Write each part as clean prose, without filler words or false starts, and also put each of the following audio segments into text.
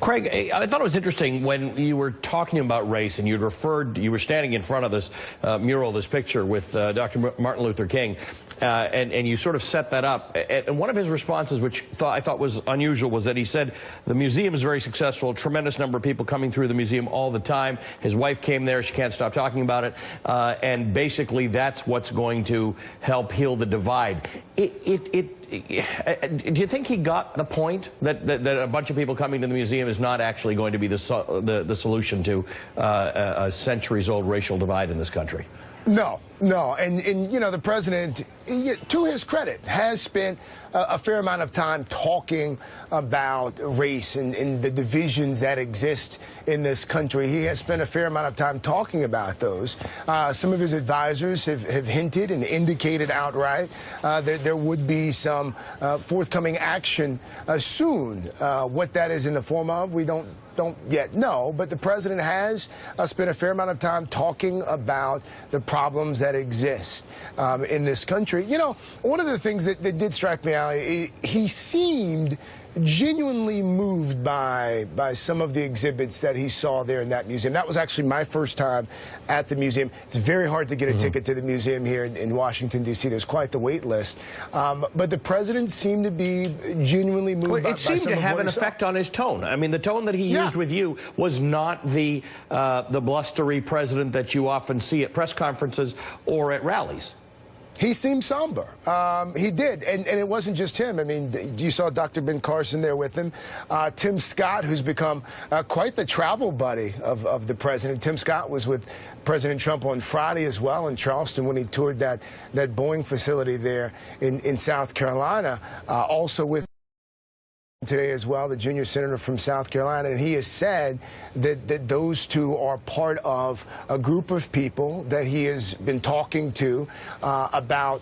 Craig, I thought it was interesting when you were talking about race and you were standing in front of this mural, this picture with Dr. Martin Luther King, and you sort of set that up. And one of his responses, which I thought was unusual, was that he said the museum is very successful, tremendous number of people coming through the museum all the time. His wife came there, she can't stop talking about it, and basically that's what's going to help heal the divide. Do you think he got the point that a bunch of people coming to the museum is not actually going to be the solution to a centuries-old racial divide in this country? No. And you know, the president, to his credit, has spent a fair amount of time talking about race and the divisions that exist in this country. He has spent a fair amount of time talking about those. Some of his advisors have hinted and indicated outright that there would be some forthcoming action soon. What that is in the form of, we don't yet know, but the president has spent a fair amount of time talking about the problems that exist in this country. You know, one of the things that did strike me out, he seemed genuinely moved by some of the exhibits that he saw there in that museum. That was actually my first time at the museum. It's very hard to get a ticket to the museum here in Washington, D.C. There's quite the wait list. But the president seemed to be genuinely moved by some of what he saw. It seemed to have an effect on his tone. I mean, the tone that he used with you was not the blustery president that you often see at press conferences or at rallies. He seemed somber. He did. And it wasn't just him. I mean, you saw Dr. Ben Carson there with him. Tim Scott, who's become quite the travel buddy of the president. Tim Scott was with President Trump on Friday as well in Charleston when he toured that Boeing facility there in South Carolina. Also with today as well, the junior senator from South Carolina, and he has said that those two are part of a group of people that he has been talking to about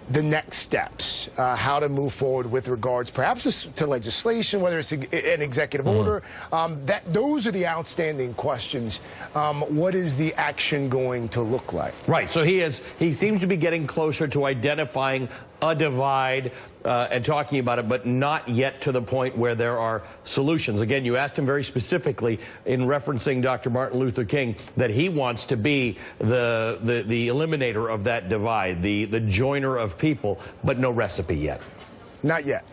the next steps, how to move forward with regards perhaps to legislation, whether it's an executive order. Those are the outstanding questions. What is the action going to look like? Right. So he seems to be getting closer to identifying a divide and talking about it, but not yet to the point where there are solutions. Again, you asked him very specifically in referencing Dr. Martin Luther King that he wants to be the eliminator of that divide, the joiner of people, but no recipe yet. Not yet.